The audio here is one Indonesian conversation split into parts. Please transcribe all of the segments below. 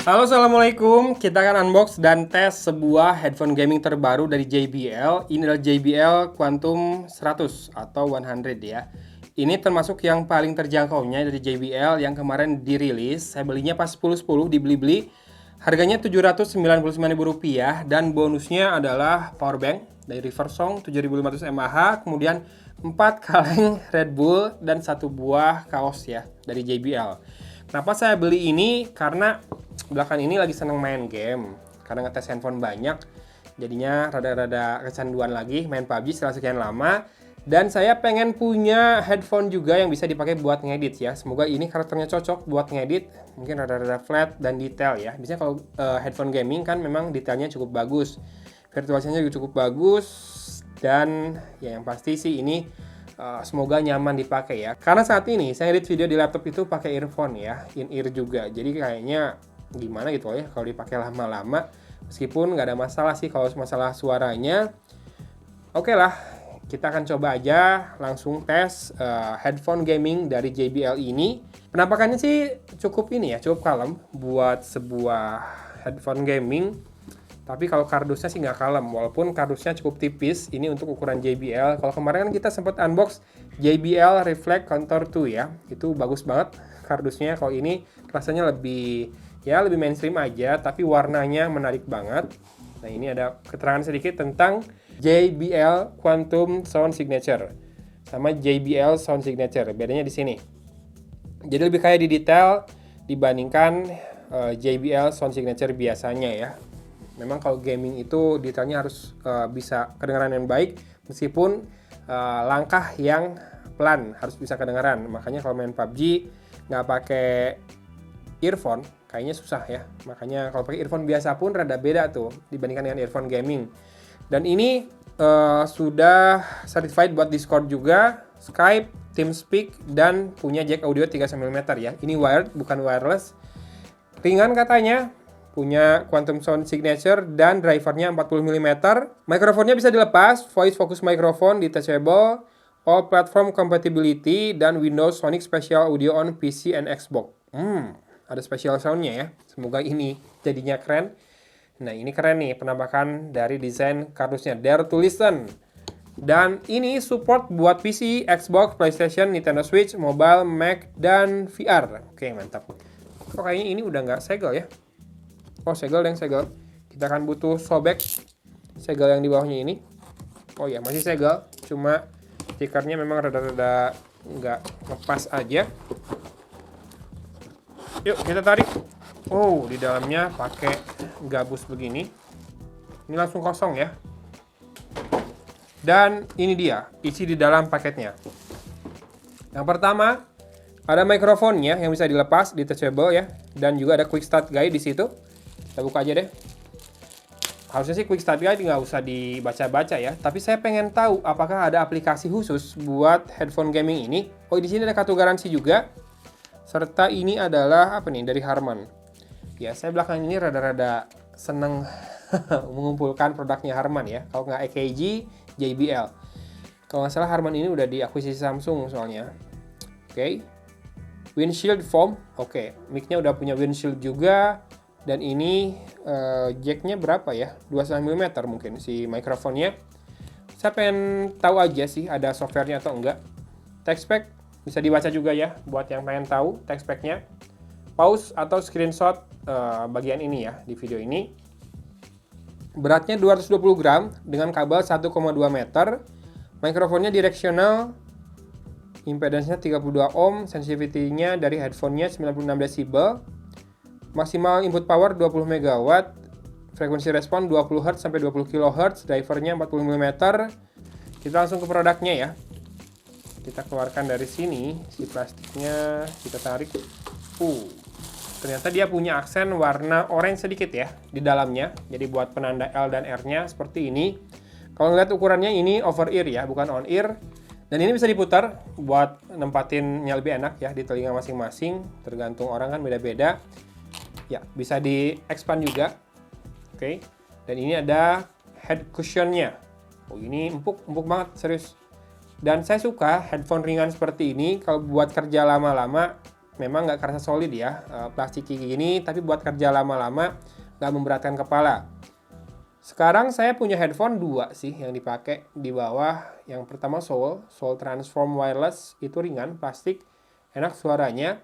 Halo, assalamualaikum. Kita akan unbox dan tes sebuah headphone gaming terbaru dari JBL. Ini adalah JBL Quantum 100 atau 100 ya. Ini termasuk yang paling terjangkaunya dari JBL yang kemarin dirilis. Saya belinya pas 10.10 di Blibli. Harganya Rp799.000 dan bonusnya adalah powerbank dari Riversong 7500 mAh, kemudian 4 kaleng Red Bull dan 1 buah kaos ya dari JBL. Kenapa saya beli ini? Karena belakang ini lagi seneng main game. Karena ngetes handphone banyak, jadinya rada-rada kecanduan lagi main PUBG setelah sekian lama. Dan saya pengen punya headphone juga yang bisa dipakai buat ngedit ya. Semoga ini karakternya cocok buat ngedit. Mungkin rada-rada flat dan detail ya. Biasanya kalau headphone gaming kan memang detailnya cukup bagus. Virtualisasinya juga cukup bagus. Dan ya yang pasti sih ini semoga nyaman dipakai ya. Karena saat ini saya edit video di laptop itu pakai earphone ya, in-ear juga. Jadi kayaknya gimana gitu ya kalau dipakai lama-lama. Meskipun nggak ada masalah sih kalau masalah suaranya. Oke lah, kita akan coba aja langsung tes headphone gaming dari JBL ini. Penampakannya sih cukup ini ya, cukup kalem buat sebuah headphone gaming. Tapi kalau kardusnya sih nggak kalem, walaupun kardusnya cukup tipis. Ini untuk ukuran JBL. Kalau kemarin kan kita sempat unbox JBL Reflect Contour 2 ya, itu bagus banget kardusnya. Kalau ini rasanya lebih mainstream aja, tapi warnanya menarik banget. Nah, ini ada keterangan sedikit tentang JBL Quantum Sound Signature sama JBL Sound Signature. Bedanya di sini. Jadi lebih kayak di detail dibandingkan JBL Sound Signature biasanya ya. Memang kalau gaming itu detailnya harus bisa kedengaran yang baik, meskipun langkah yang pelan harus bisa kedengaran. Makanya kalau main PUBG nggak pakai earphone kayaknya susah ya. Makanya kalau pakai earphone biasa pun rada beda tuh dibandingkan dengan earphone gaming. Dan ini sudah certified buat Discord juga, Skype, TeamSpeak, dan punya jack audio 3,5 mm ya. Ini wired bukan wireless. Ringan katanya. Punya Quantum Sound Signature dan drivernya 40 mm. Mikrofonnya bisa dilepas, voice focus microphone, detachable, all platform compatibility, dan Windows Sonic Special Audio on PC and Xbox. Ada special soundnya ya. Semoga ini jadinya keren. Nah, ini keren nih penampakan dari desain kardusnya. Dare to listen. Dan ini support buat PC, Xbox, PlayStation, Nintendo Switch, mobile, Mac, dan VR. Oke, mantap. Kok kayaknya ini udah nggak segel ya? Oh, segel. Kita akan butuh sobek segel yang di bawahnya ini. Oh ya, masih segel. Cuma stikernya memang rada-rada nggak lepas aja. Yuk, kita tarik. Oh, di dalamnya pakai gabus begini. Ini langsung kosong ya. Dan ini dia, isi di dalam paketnya. Yang pertama, ada mikrofonnya yang bisa dilepas, detachable ya. Dan juga ada quick start guide di situ. Kita buka aja deh. Harusnya sih quick start guide nggak usah dibaca-baca ya. Tapi saya pengen tahu apakah ada aplikasi khusus buat headphone gaming ini. Oh, di sini ada kartu garansi juga. Serta ini adalah apa nih dari Harman. Ya, saya belakang ini rada-rada seneng mengumpulkan produknya Harman ya. Kalau nggak EKG, JBL. Kalau nggak salah Harman ini udah diakuisisi Samsung soalnya. Oke. Windshield foam. Oke, mic-nya udah punya windshield juga. Dan ini jacknya berapa ya? 2,5 mm mungkin si mikrofonnya. Saya pengen tahu aja sih ada softwarenya atau enggak. Text spec bisa dibaca juga ya buat yang pengen tahu text spec-nya. Pause atau screenshot bagian ini ya di video ini. Beratnya 220 gram dengan kabel 1,2 meter. Mikrofonnya directional. Impedance-nya 32 ohm, sensitivity-nya dari headphone-nya 96 desibel. Maksimal input power 20 MW, frekuensi respon 20 Hz sampai 20 kHz, drivernya 40 mm. Kita langsung ke produknya ya. Kita keluarkan dari sini si plastiknya, kita tarik. Ternyata dia punya aksen warna orange sedikit ya di dalamnya. Jadi buat penanda L dan R-nya seperti ini. Kalau ngeliat ukurannya ini over ear ya, bukan on ear. Dan ini bisa diputar buat nempatinnya lebih enak ya di telinga masing-masing. Tergantung orang kan beda-beda. Ya, bisa di-expand juga. Oke. Dan ini ada head cushion-nya. Oh, ini empuk banget, serius. Dan saya suka headphone ringan seperti ini. Kalau buat kerja lama-lama, memang nggak kerasa solid ya, plastik gini, tapi buat kerja lama-lama nggak memberatkan kepala. Sekarang saya punya headphone 2 sih yang dipakai di bawah. Yang pertama Soul Transform Wireless, itu ringan, plastik, enak suaranya.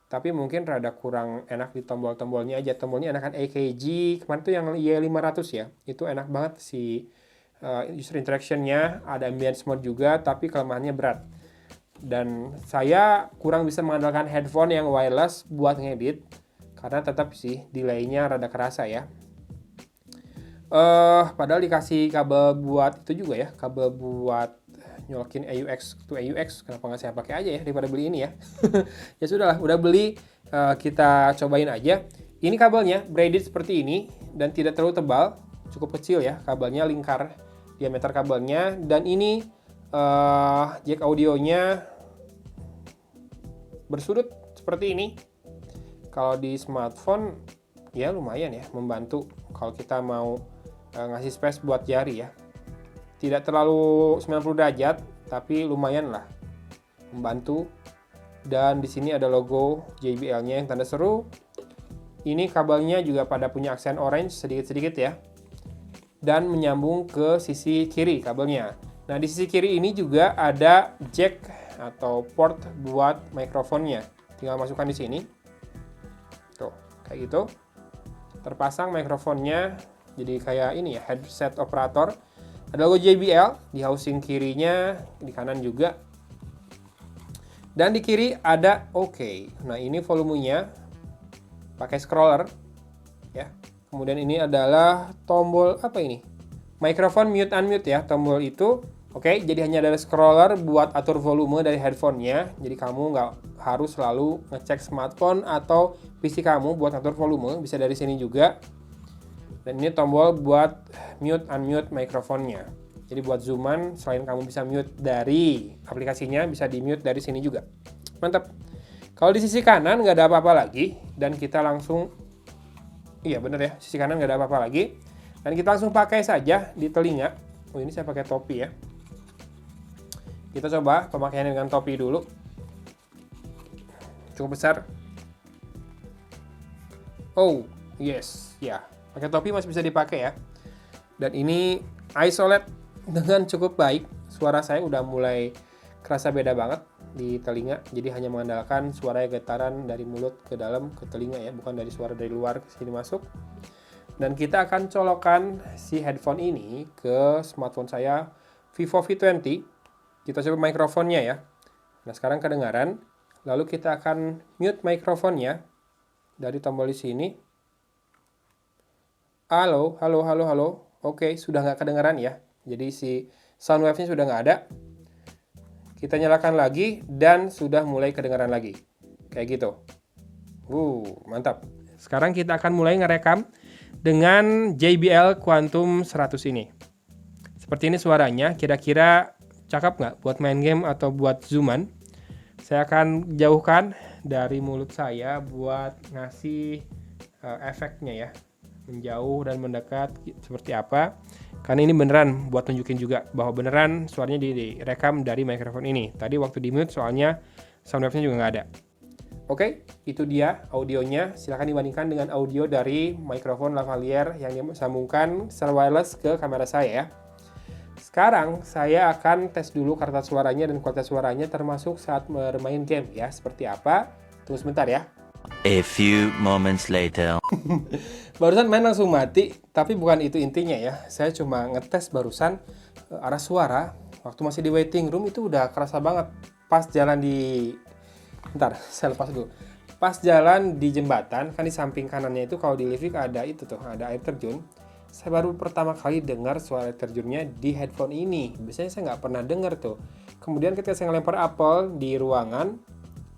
Tapi mungkin rada kurang enak di tombol-tombolnya aja. Tombolnya enakan AKG, kemarin tuh yang Y500 ya. Itu enak banget sih, user interaction-nya, ada ambience mode juga, tapi kelemahannya berat. Dan saya kurang bisa mengandalkan headphone yang wireless buat ngedit, karena tetap sih delay-nya rada kerasa ya. Padahal dikasih kabel buat itu juga ya, kabel buat nyolokin AUX to AUX, kenapa nggak saya pakai aja ya daripada beli ini ya. Ya sudahlah, udah beli, kita cobain aja. Ini kabelnya braided seperti ini dan tidak terlalu tebal, cukup kecil ya kabelnya, lingkar diameter kabelnya. Dan ini jack audionya bersudut seperti ini. Kalau di smartphone ya lumayan ya, membantu kalau kita mau ngasih space buat jari ya. Tidak terlalu 90 derajat, tapi lumayan lah membantu. Dan di sini ada logo JBL-nya yang tanda seru. Ini kabelnya juga pada punya aksen orange sedikit-sedikit ya. Dan menyambung ke sisi kiri kabelnya. Nah, di sisi kiri ini juga ada jack atau port buat mikrofonnya. Tinggal masukkan di sini. Tuh, kayak gitu. Terpasang mikrofonnya, jadi kayak ini ya, headset operator. Ada logo JBL di housing kirinya, di kanan juga. Dan di kiri ada OK. Nah, ini volumenya pakai scroller ya. Kemudian ini adalah tombol apa ini? Mikrofon mute unmute ya, tombol itu. Oke, jadi hanya ada scroller buat atur volume dari headphone-nya. Jadi kamu nggak harus selalu ngecek smartphone atau PC kamu buat atur volume, bisa dari sini juga. Dan ini tombol buat mute unmute mikrofonnya. Jadi buat zooman, selain kamu bisa mute dari aplikasinya, bisa di mute dari sini juga. Mantap. Kalau di sisi kanan nggak ada apa-apa lagi, dan kita langsung, iya bener ya, sisi kanan nggak ada apa-apa lagi. Dan kita langsung pakai saja di telinga. Oh, ini saya pakai topi ya. Kita coba pemakaiannya dengan topi dulu. Cukup besar. Oh, yes, ya. Pakai topi masih bisa dipakai ya. Dan ini isolate dengan cukup baik. Suara saya udah mulai kerasa beda banget di telinga. Jadi hanya mengandalkan suara getaran dari mulut ke dalam ke telinga ya, bukan dari suara dari luar ke sini masuk. Dan kita akan colokkan si headphone ini ke smartphone saya, Vivo V20. Kita coba mikrofonnya ya. Nah, sekarang kedengaran. Lalu kita akan mute mikrofonnya dari tombol di sini. Halo, halo, halo, halo. Oke, sudah nggak kedengaran ya. Jadi si sound wave-nya sudah nggak ada. Kita nyalakan lagi dan sudah mulai kedengaran lagi. Kayak gitu. Mantap. Sekarang kita akan mulai ngerekam dengan JBL Quantum 100 ini. Seperti ini suaranya. Kira-kira cakep nggak buat main game atau buat zooman? Saya akan jauhkan dari mulut saya buat ngasih efeknya ya. Menjauh dan mendekat seperti apa. Karena ini beneran buat tunjukin juga bahwa beneran suaranya direkam dari mikrofon ini. Tadi waktu di mute soalnya sound wave-nya juga nggak ada. Oke, itu dia audionya. Silahkan dibandingkan dengan audio dari mikrofon lavalier yang disambungkan secara wireless ke kamera saya ya. Sekarang saya akan tes dulu kualitas suaranya dan kualitas suaranya termasuk saat bermain game ya. Seperti apa? Tunggu sebentar ya. A few moments later. Barusan main langsung mati, tapi bukan itu intinya ya. Saya cuma ngetes barusan arah suara. Waktu masih di waiting room itu udah kerasa banget. Pas jalan di... Bentar, saya lepas dulu. Pas jalan di jembatan, kan di samping kanannya itu kalau di Livik ada itu tuh, ada air terjun. Saya baru pertama kali dengar suara air terjunnya di headphone ini. Biasanya saya nggak pernah dengar tuh. Kemudian ketika saya ngelempar apel di ruangan,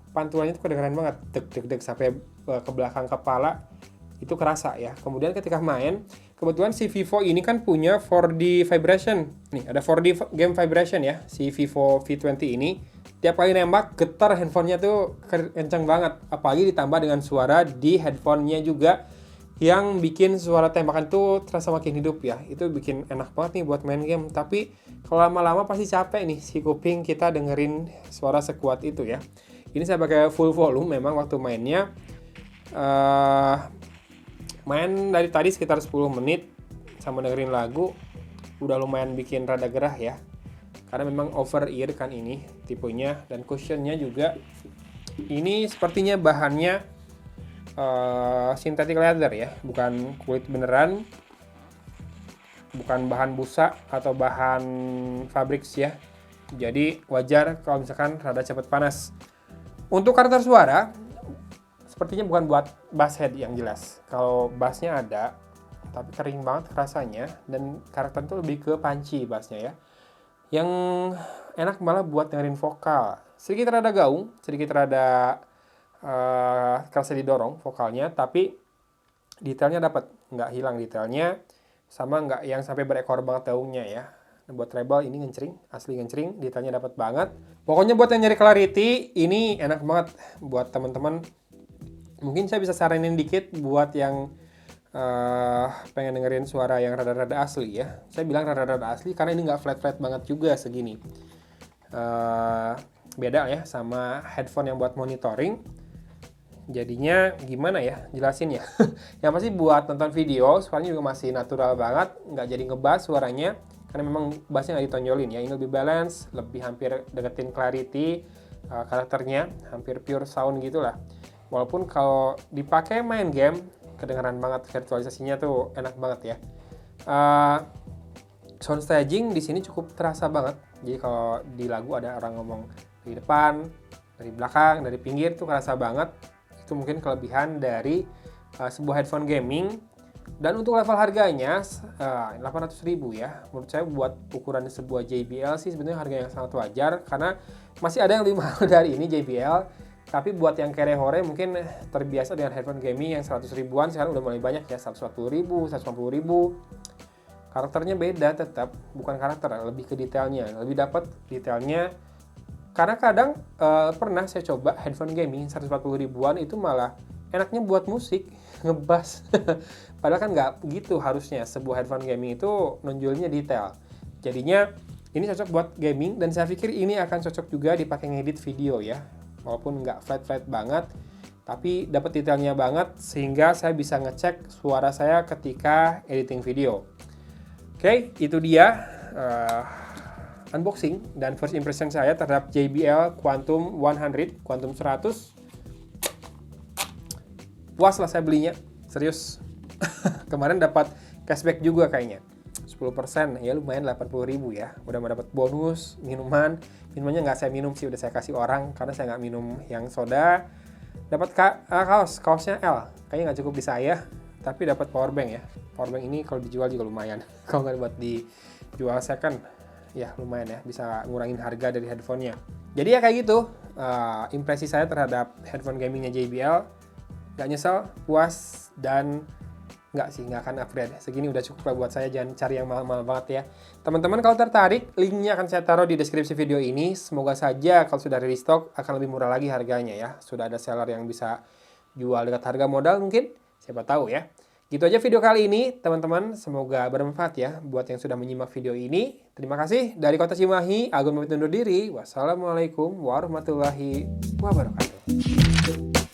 pantulannya itu kedengaran banget, deg-deg sampai ke belakang kepala, itu kerasa ya. Kemudian ketika main, kebetulan si Vivo ini kan punya 4D vibration. Nih, ada 4D game vibration ya, si Vivo V20 ini. Tiap kali nembak, getar handphonenya tuh kencang banget. Apalagi ditambah dengan suara di headphone-nya juga, yang bikin suara tembakan tuh terasa makin hidup ya. Itu bikin enak banget nih buat main game. Tapi kalau lama-lama pasti capek nih si kuping kita dengerin suara sekuat itu ya. Ini saya pakai full volume memang waktu mainnya. Main dari tadi sekitar 10 menit sama dengerin lagu. Udah lumayan bikin rada gerah ya. Karena memang over ear kan ini tipenya, dan cushionnya juga. Ini sepertinya bahannya synthetic leather ya, bukan kulit beneran. Bukan bahan busa atau bahan fabrics ya. Jadi wajar kalau misalkan rada cepat panas. Untuk karakter suara, sepertinya bukan buat bass head yang jelas. Kalau bassnya ada, tapi kering banget rasanya, dan karakter itu lebih ke punchy bassnya ya. Yang enak malah buat dengerin vokal. Sedikit rada gaung, sedikit rada kerasa didorong vokalnya, tapi detailnya dapat, nggak hilang detailnya, sama nggak yang sampai berekor banget daungnya ya. Buat treble ini ngencring, asli ngencring, detailnya dapat banget. Pokoknya buat yang nyari clarity, ini enak banget buat teman-teman. Mungkin saya bisa saranin dikit buat yang pengen dengerin suara yang rada-rada asli ya. Saya bilang rada-rada asli karena ini nggak flat-flat banget juga segini. Beda ya sama headphone yang buat monitoring. Jadinya gimana ya jelasin ya. Yang pasti buat nonton video suaranya juga masih natural banget, nggak jadi ngebass suaranya. Karena memang bassnya nggak ditonjolin ya. Ini lebih balance, lebih hampir deketin clarity karakternya, hampir pure sound gitulah. Walaupun kalau dipakai main game, kedengaran banget, virtualisasinya tuh enak banget ya. Sound staging di sini cukup terasa banget. Jadi kalau di lagu ada orang ngomong dari depan, dari belakang, dari pinggir tuh kerasa banget. Itu mungkin kelebihan dari sebuah headphone gaming. Dan untuk level harganya 800.000 ya. Menurut saya buat ukuran sebuah JBL sih sebenarnya harga yang sangat wajar, karena masih ada yang lebih mahal dari ini JBL. Tapi buat yang kere hore mungkin terbiasa dengan headphone gaming yang 100 ribuan, sekarang udah mulai banyak ya, 140.000, 150.000. Karakternya beda tetap, bukan karakter, lebih ke detailnya, lebih dapat detailnya. Karena kadang pernah saya coba headphone gaming 140 ribuan itu malah enaknya buat musik, ngebass. Padahal kan nggak gitu harusnya, sebuah headphone gaming itu nonjolnya detail. Jadinya ini cocok buat gaming, dan saya pikir ini akan cocok juga dipakai ngedit video ya. Walaupun nggak flat-flat banget, tapi dapat detailnya banget sehingga saya bisa ngecek suara saya ketika editing video. Oke, itu dia unboxing dan first impression saya terhadap JBL Quantum 100, Quantum 100. Puas lah saya belinya, serius. Kemarin dapat cashback juga kayaknya. 10%, ya lumayan 80.000 ya. Udah mau dapat bonus minumannya nggak saya minum sih, udah saya kasih orang karena saya nggak minum yang soda. Dapat kaosnya L, kayaknya nggak cukup di saya, tapi dapat powerbank ya. Powerbank ini kalau dijual juga lumayan. Kalau nggak buat dijual second, ya lumayan ya, bisa ngurangin harga dari headphone-nya. Jadi ya kayak gitu, impresi saya terhadap headphone gamingnya JBL. Nggak nyesel, puas, dan nggak akan upgrade. Segini udah cukup lah buat saya, jangan cari yang mahal-mahal banget ya. Teman-teman kalau tertarik, linknya akan saya taruh di deskripsi video ini. Semoga saja kalau sudah restock akan lebih murah lagi harganya ya. Sudah ada seller yang bisa jual dekat harga modal mungkin, siapa tahu ya. Gitu aja video kali ini teman-teman, semoga bermanfaat ya buat yang sudah menyimak video ini. Terima kasih, dari Kota Cimahi, Agung pamit undur diri. Wassalamualaikum warahmatullahi wabarakatuh.